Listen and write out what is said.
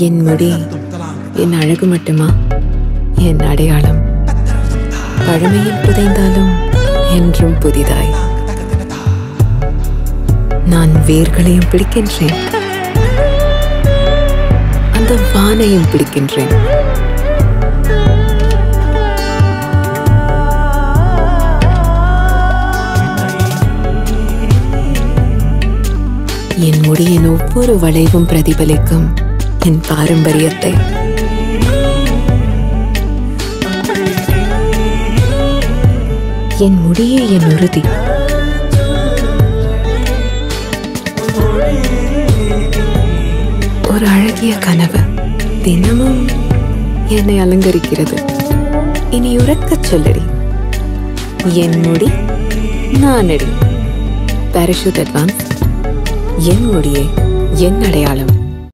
என் முடி என் அழகு மட்டுமா? என் அடையாளம். பழமையில் புதைந்தாலும் என்றும் புதிதாய். நான் வேர்களையும் பிடிக்கின்றேன், அந்த வானையும் பிடிக்கின்றேன். என் முடியின் ஒவ்வொரு வளைவும் பிரதிபலிக்கும் என் பாரம்பரியத்தை. என் முடியே என் உறுதி. ஒரு அழகிய கனவு தினமும் என்னை அலங்கரிக்கிறது. இனி உறக்கச் சொல்லடி. என் முடி நானடி. Parachute advance. என் முடியே என் அடையாளம்.